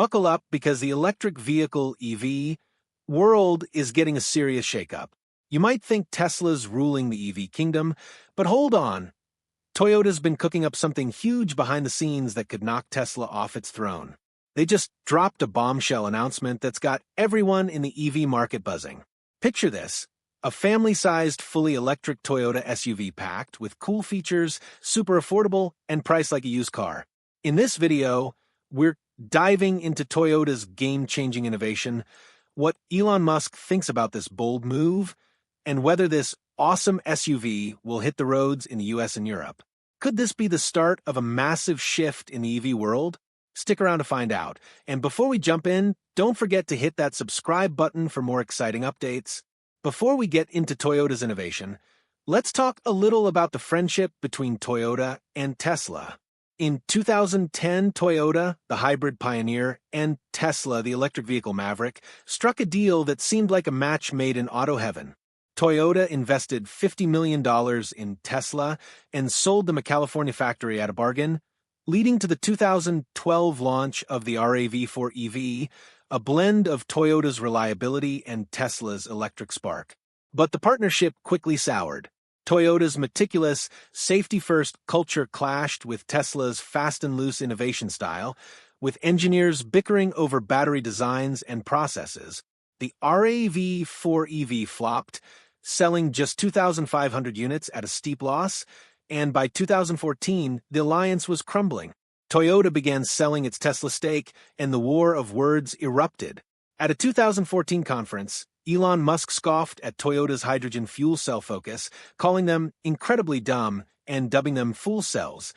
Buckle up because the electric vehicle EV world is getting a serious shakeup. You might think Tesla's ruling the EV kingdom, but hold on. Toyota's been cooking up something huge behind the scenes that could knock Tesla off its throne. They just dropped a bombshell announcement that's got everyone in the EV market buzzing. Picture this. A family-sized, fully electric Toyota SUV packed with cool features, super affordable, and priced like a used car. In this video, we're diving into Toyota's game-changing innovation, what Elon Musk thinks about this bold move, and whether this awesome SUV will hit the roads in the US and Europe. Could this be the start of a massive shift in the EV world? Stick around to find out. And before we jump in, don't forget to hit that subscribe button for more exciting updates. Before we get into Toyota's innovation, let's talk a little about the friendship between Toyota and Tesla. In 2010, Toyota, the hybrid pioneer, and Tesla, the electric vehicle maverick, struck a deal that seemed like a match made in auto heaven. Toyota invested $50 million in Tesla and sold them a California factory at a bargain, leading to the 2012 launch of the RAV4 EV, a blend of Toyota's reliability and Tesla's electric spark. But the partnership quickly soured. Toyota's meticulous, safety-first culture clashed with Tesla's fast-and-loose innovation style, with engineers bickering over battery designs and processes. The RAV4 EV flopped, selling just 2,500 units at a steep loss, and by 2014, the alliance was crumbling. Toyota began selling its Tesla stake, and the war of words erupted. At a 2014 conference, Elon Musk scoffed at Toyota's hydrogen fuel cell focus, calling them incredibly dumb and dubbing them fool cells.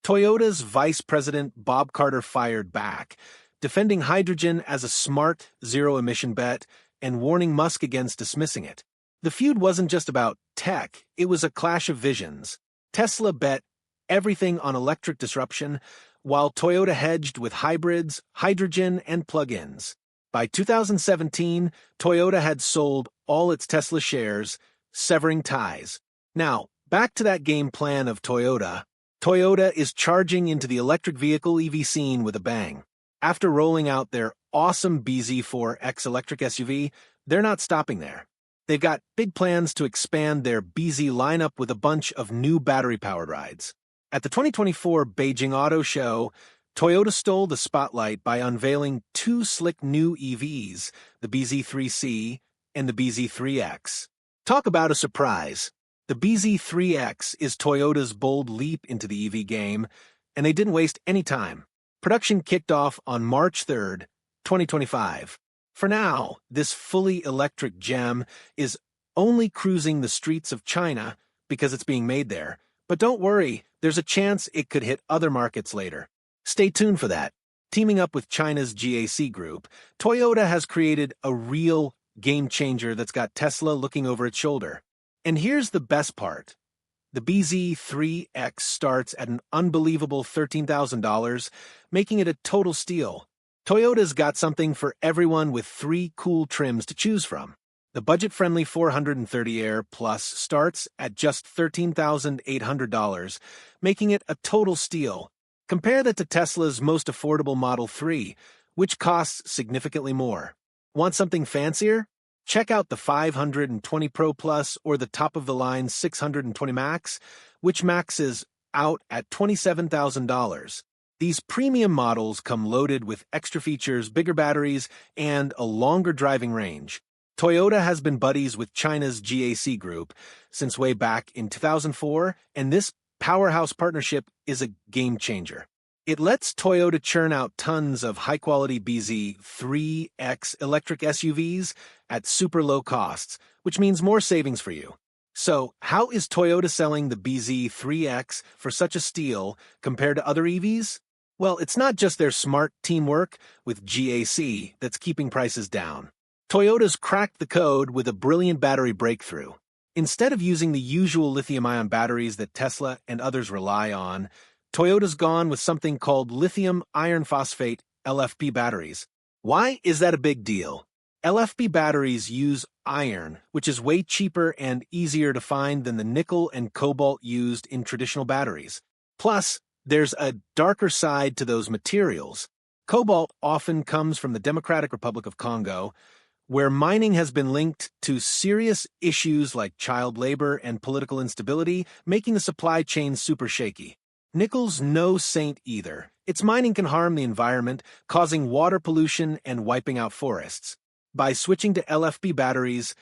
Toyota's vice president Bob Carter fired back, defending hydrogen as a smart, zero-emission bet and warning Musk against dismissing it. The feud wasn't just about tech, it was a clash of visions. Tesla bet everything on electric disruption, while Toyota hedged with hybrids, hydrogen, and plug-ins. By 2017, Toyota had sold all its Tesla shares, severing ties. Now, back to that game plan of Toyota. Toyota is charging into the electric vehicle EV scene with a bang. After rolling out their awesome BZ4X electric SUV, they're not stopping there. They've got big plans to expand their BZ lineup with a bunch of new battery-powered rides. At the 2024 Beijing Auto Show, Toyota stole the spotlight by unveiling two slick new EVs, the BZ3C and the BZ3X. Talk about a surprise. The BZ3X is Toyota's bold leap into the EV game, and they didn't waste any time. Production kicked off on March 3rd, 2025. For now, this fully electric gem is only cruising the streets of China because it's being made there. But don't worry, there's a chance it could hit other markets later. Stay tuned for that. Teaming up with China's GAC Group, Toyota has created a real game-changer that's got Tesla looking over its shoulder. And here's the best part. The BZ3X starts at an unbelievable $13,000, making it a total steal. Toyota's got something for everyone with three cool trims to choose from. The budget-friendly 430 Air Plus starts at just $13,800, making it a total steal. Compare that to Tesla's most affordable Model 3, which costs significantly more. Want something fancier? Check out the 520 Pro Plus or the top-of-the-line 620 Max, which maxes out at $27,000. These premium models come loaded with extra features, bigger batteries, and a longer driving range. Toyota has been buddies with China's GAC Group since way back in 2004, and this powerhouse partnership is a game-changer. It lets Toyota churn out tons of high-quality BZ3X electric SUVs at super low costs, which means more savings for you. So, how is Toyota selling the BZ3X for such a steal compared to other EVs? Well, it's not just their smart teamwork with GAC that's keeping prices down. Toyota's cracked the code with a brilliant battery breakthrough. Instead of using the usual lithium-ion batteries that Tesla and others rely on, Toyota's gone with something called lithium iron phosphate LFP batteries. Why is that a big deal? LFP batteries use iron, which is way cheaper and easier to find than the nickel and cobalt used in traditional batteries. Plus, there's a darker side to those materials. Cobalt often comes from the Democratic Republic of Congo, where mining has been linked to serious issues like child labor and political instability, making the supply chain super shaky. Nickel's no saint either. Its mining can harm the environment, causing water pollution and wiping out forests. By switching to LFP batteries,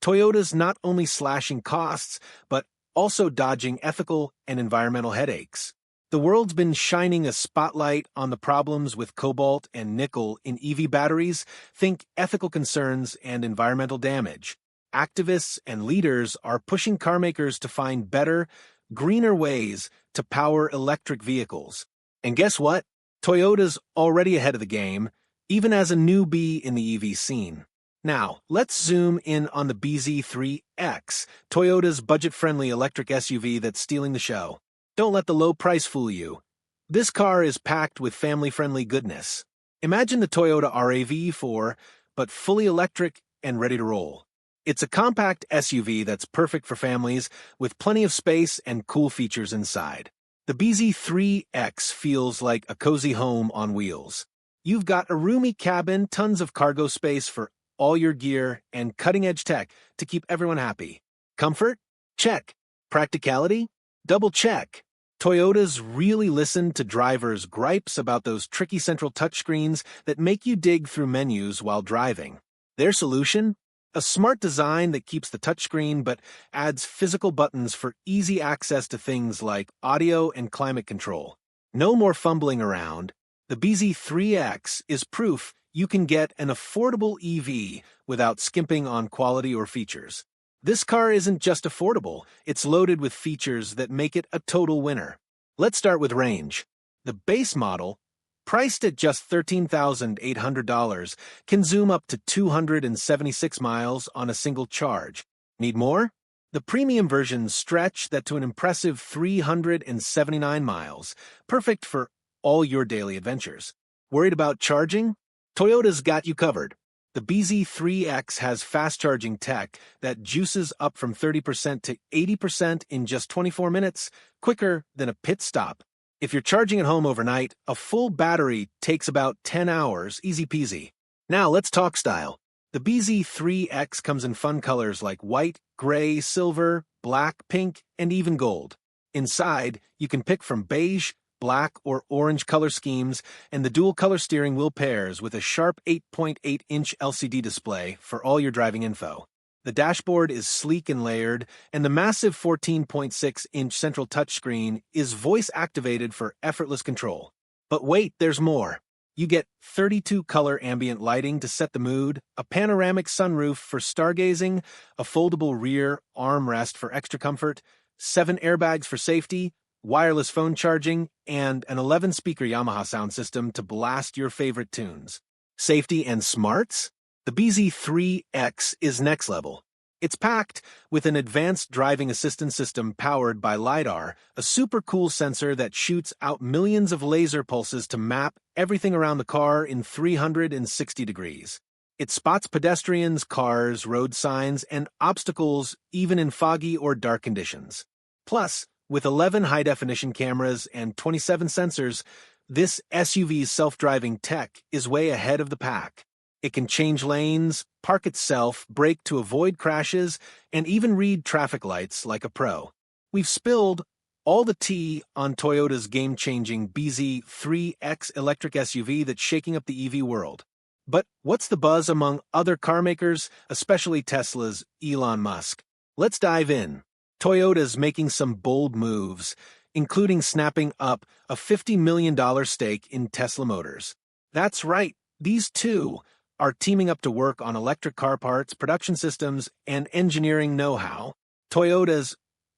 Toyota's not only slashing costs, but also dodging ethical and environmental headaches. The world's been shining a spotlight on the problems with cobalt and nickel in EV batteries. Think ethical concerns and environmental damage. Activists and leaders are pushing carmakers to find better, greener ways to power electric vehicles. And guess what? Toyota's already ahead of the game, even as a newbie in the EV scene. Now, let's zoom in on the BZ3X, Toyota's budget-friendly electric SUV that's stealing the show. Don't let the low price fool you. This car is packed with family-friendly goodness. Imagine the Toyota RAV4, but fully electric and ready to roll. It's a compact SUV that's perfect for families, with plenty of space and cool features inside. The BZ3X feels like a cozy home on wheels. You've got a roomy cabin, tons of cargo space for all your gear, and cutting-edge tech to keep everyone happy. Comfort? Check. Practicality? Double check. Toyota's really listened to drivers' gripes about those tricky central touchscreens that make you dig through menus while driving. Their solution? A smart design that keeps the touchscreen but adds physical buttons for easy access to things like audio and climate control. No more fumbling around. The BZ3X is proof you can get an affordable EV without skimping on quality or features. This car isn't just affordable, it's loaded with features that make it a total winner. Let's start with range. The base model, priced at just $13,800, can zoom up to 276 miles on a single charge. Need more? The premium versions stretch that to an impressive 379 miles, perfect for all your daily adventures. Worried about charging? Toyota's got you covered. The BZ3X has fast-charging tech that juices up from 30% to 80% in just 24 minutes, quicker than a pit stop. If you're charging at home overnight, a full battery takes about 10 hours, easy peasy. Now let's talk style. The BZ3X comes in fun colors like white, gray, silver, black, pink, and even gold. Inside, you can pick from beige, black, or orange color schemes, and the dual-color steering wheel pairs with a sharp 8.8-inch LCD display for all your driving info. The dashboard is sleek and layered, and the massive 14.6-inch central touchscreen is voice-activated for effortless control. But wait, there's more. You get 32-color ambient lighting to set the mood, a panoramic sunroof for stargazing, a foldable rear armrest for extra comfort, 7 airbags for safety, wireless phone charging, and an 11-speaker Yamaha sound system to blast your favorite tunes. Safety and smarts? The BZ3X is next level. It's packed with an advanced driving assistance system powered by LiDAR, a super cool sensor that shoots out millions of laser pulses to map everything around the car in 360 degrees. It spots pedestrians, cars, road signs, and obstacles even in foggy or dark conditions. Plus, with 11 high-definition cameras and 27 sensors, this SUV's self-driving tech is way ahead of the pack. It can change lanes, park itself, brake to avoid crashes, and even read traffic lights like a pro. We've spilled all the tea on Toyota's game-changing BZ3X electric SUV that's shaking up the EV world. But what's the buzz among other car makers, especially Tesla's Elon Musk? Let's dive in. Toyota's making some bold moves, including snapping up a $50 million stake in Tesla Motors. That's right, these two are teaming up to work on electric car parts, production systems, and engineering know-how. Toyota's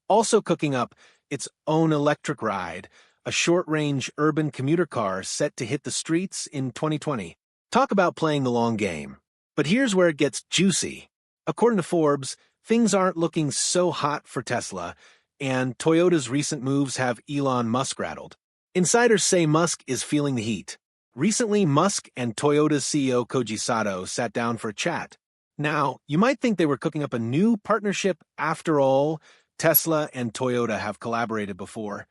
also cooking up its own electric ride, a short-range urban commuter car set to hit the streets in 2020. Talk about playing the long game. But here's where it gets juicy. According to Forbes, things aren't looking so hot for Tesla, and Toyota's recent moves have Elon Musk rattled. Insiders say Musk is feeling the heat. Recently, Musk and Toyota's CEO Koji Sato sat down for a chat. Now, you might think they were cooking up a new partnership. After all, Tesla and Toyota have collaborated before.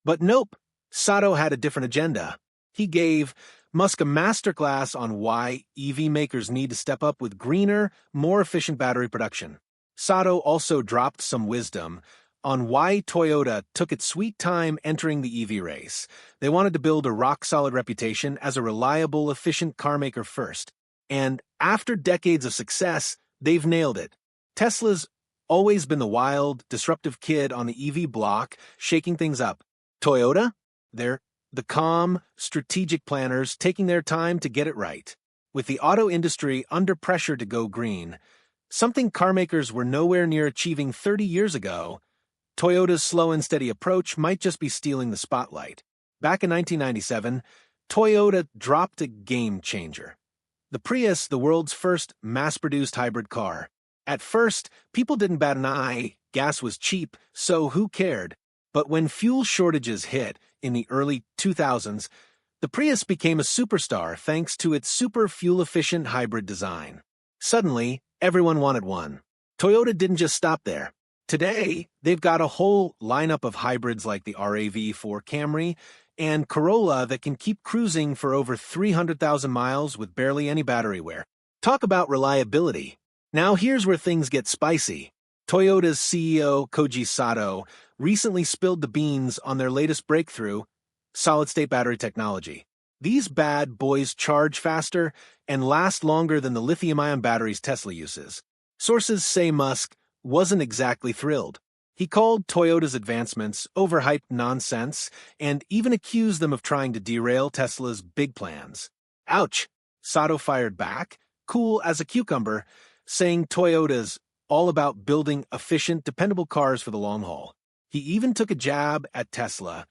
But nope, Sato had a different agenda. He gave Musk a masterclass on why EV makers need to step up with greener, more efficient battery production. Sato also dropped some wisdom on why Toyota took its sweet time entering the EV race. They wanted to build a rock-solid reputation as a reliable, efficient carmaker first. And after decades of success, they've nailed it. Tesla's always been the wild, disruptive kid on the EV block, shaking things up. Toyota? They're the calm, strategic planners taking their time to get it right. With the auto industry under pressure to go green, something carmakers were nowhere near achieving 30 years ago, Toyota's slow and steady approach might just be stealing the spotlight. Back in 1997, Toyota dropped a game changer. The Prius, the world's first mass-produced hybrid car. At first, people didn't bat an eye, gas was cheap, so who cared? But when fuel shortages hit in the early 2000s, the Prius became a superstar thanks to its super fuel-efficient hybrid design. Suddenly, everyone wanted one. Toyota didn't just stop there. Today, they've got a whole lineup of hybrids like the RAV4 Camry and Corolla that can keep cruising for over 300,000 miles with barely any battery wear. Talk about reliability. Now here's where things get spicy. Toyota's CEO Koji Sato recently spilled the beans on their latest breakthrough, solid-state battery technology. These bad boys charge faster and last longer than the lithium-ion batteries Tesla uses. Sources say Musk wasn't exactly thrilled. He called Toyota's advancements overhyped nonsense and even accused them of trying to derail Tesla's big plans. Ouch! Sato fired back, cool as a cucumber, saying Toyota's all about building efficient, dependable cars for the long haul. He even took a jab at Tesla,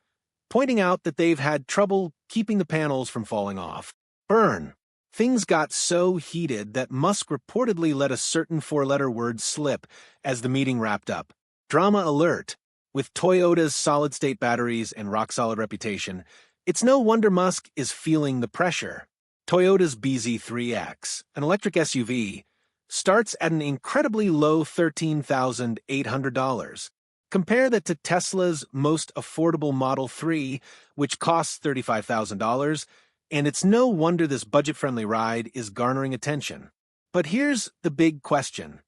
pointing out that they've had trouble keeping the panels from falling off. Burn! Things got so heated that Musk reportedly let a certain four-letter word slip as the meeting wrapped up. Drama alert. With Toyota's solid-state batteries and rock-solid reputation, it's no wonder Musk is feeling the pressure. Toyota's BZ3X, an electric SUV, starts at an incredibly low $13,800. Compare that to Tesla's most affordable Model 3, which costs $35,000, and it's no wonder this budget-friendly ride is garnering attention. But here's the big question.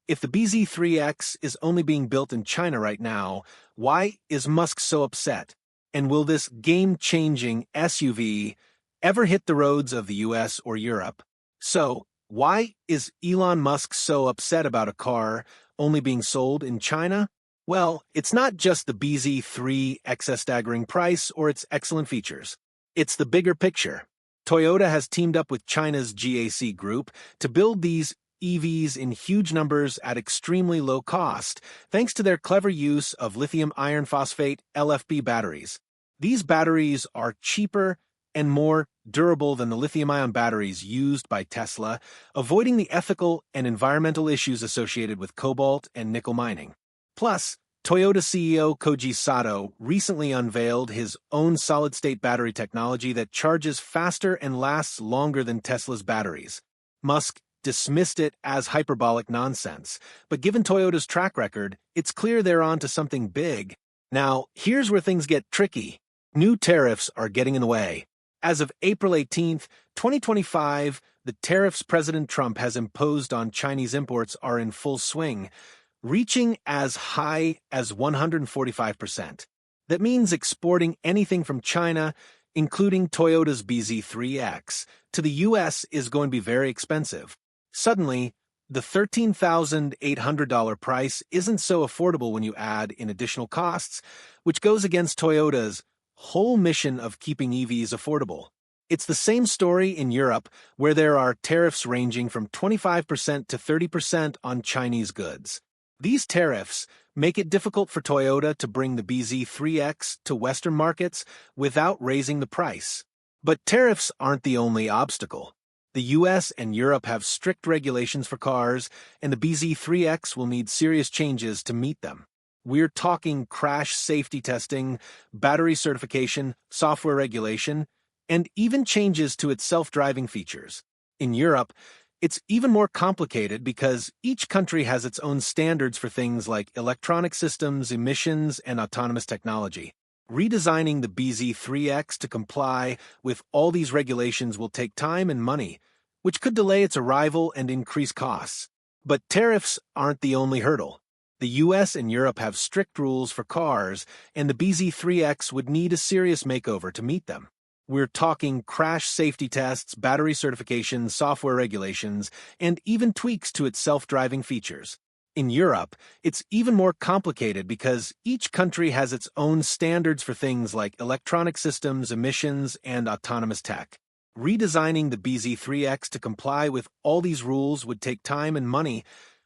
If the BZ3X is only being built in China right now, why is Musk so upset? And will this game-changing SUV ever hit the roads of the US or Europe? So, why is Elon Musk so upset about a car only being sold in China? Well, it's not just the BZ3X's staggering price or its excellent features. It's the bigger picture. Toyota has teamed up with China's GAC Group to build these EVs in huge numbers at extremely low cost, thanks to their clever use of lithium iron phosphate LFP batteries. These batteries are cheaper and more durable than the lithium-ion batteries used by Tesla, avoiding the ethical and environmental issues associated with cobalt and nickel mining. Plus, Toyota CEO Koji Sato recently unveiled his own solid-state battery technology that charges faster and lasts longer than Tesla's batteries. Musk dismissed it as hyperbolic nonsense, but given Toyota's track record, it's clear they're on to something big. Now, here's where things get tricky. New tariffs are getting in the way. As of April 18, 2025, the tariffs President Trump has imposed on Chinese imports are in full swing, reaching as high as 145%. That means exporting anything from China, including Toyota's BZ3X, to the US is going to be very expensive. Suddenly, the $13,800 price isn't so affordable when you add in additional costs, which goes against Toyota's whole mission of keeping EVs affordable. It's the same story in Europe, where there are tariffs ranging from 25% to 30% on Chinese goods. These tariffs make it difficult for Toyota to bring the BZ3X to Western markets without raising the price. But tariffs aren't the only obstacle. The US and Europe have strict regulations for cars, and the BZ3X will need serious changes to meet them. We're talking crash safety testing, battery certification, software regulation, and even changes to its self-driving features. In Europe, it's even more complicated because each country has its own standards for things like electronic systems, emissions, and autonomous technology. Redesigning the BZ3X to comply with all these regulations will take time and money, which could delay its arrival and increase costs. But tariffs aren't the only hurdle. The US and Europe have strict rules for cars, and the BZ3X would need a serious makeover to meet them. We're talking crash safety tests, battery certification, software regulations, and even tweaks to its self-driving features. In Europe, it's even more complicated because each country has its own standards for things like electronic systems, emissions, and autonomous tech. Redesigning the BZ3X to comply with all these rules would take time and money,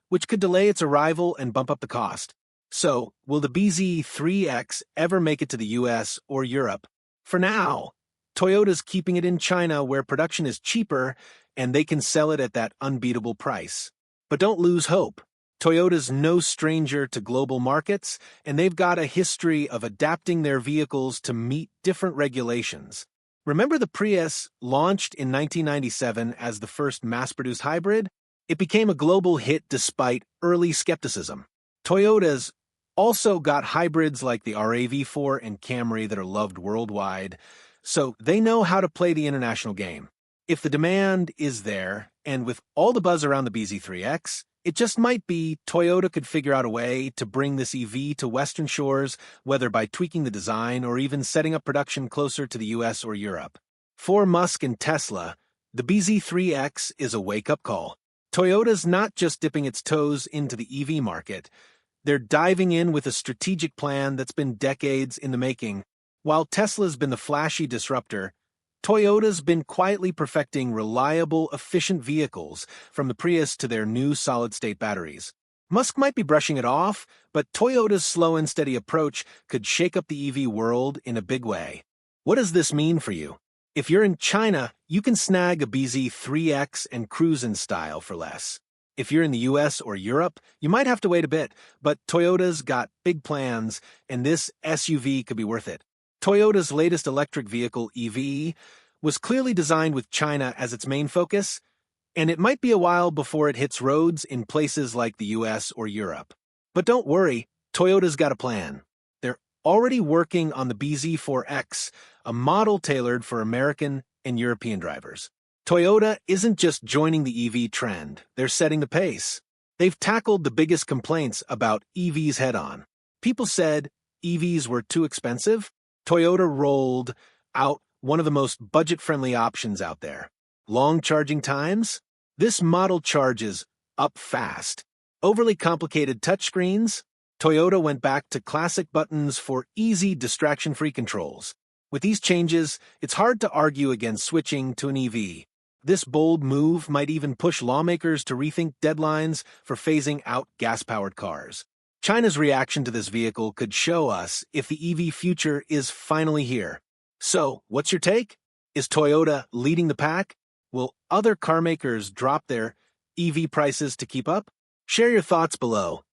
which could delay its arrival and bump up the cost. So, will the BZ3X ever make it to the US or Europe? For now, Toyota's keeping it in China where production is cheaper and they can sell it at that unbeatable price. But don't lose hope. Toyota's no stranger to global markets, and they've got a history of adapting their vehicles to meet different regulations. Remember the Prius, launched in 1997 as the first mass-produced hybrid? It became a global hit despite early skepticism. Toyota's also got hybrids like the RAV4 and Camry that are loved worldwide, so they know how to play the international game. If the demand is there, and with all the buzz around the BZ3X, it just might be Toyota could figure out a way to bring this EV to Western shores, whether by tweaking the design or even setting up production closer to the US or Europe. For Musk and Tesla, the BZ3X is a wake-up call. Toyota's not just dipping its toes into the EV market. They're diving in with a strategic plan that's been decades in the making. While Tesla's been the flashy disruptor, Toyota's been quietly perfecting reliable, efficient vehicles, from the Prius to their new solid-state batteries. Musk might be brushing it off, but Toyota's slow and steady approach could shake up the EV world in a big way. What does this mean for you? If you're in China, you can snag a BZ3X and cruise in style for less. If you're in the US or Europe, you might have to wait a bit, but Toyota's got big plans, and this SUV could be worth it. Toyota's latest electric vehicle, EV, was clearly designed with China as its main focus, and it might be a while before it hits roads in places like the US or Europe. But don't worry, Toyota's got a plan. They're already working on the BZ4X, a model tailored for American and European drivers. Toyota isn't just joining the EV trend, they're setting the pace. They've tackled the biggest complaints about EVs head-on. People said EVs were too expensive. Toyota rolled out one of the most budget-friendly options out there. Long charging times? This model charges up fast. Overly complicated touchscreens? Toyota went back to classic buttons for easy, distraction-free controls. With these changes, it's hard to argue against switching to an EV. This bold move might even push lawmakers to rethink deadlines for phasing out gas-powered cars. China's reaction to this vehicle could show us if the EV future is finally here. So, what's your take? Is Toyota leading the pack? Will other car makers drop their EV prices to keep up? Share your thoughts below.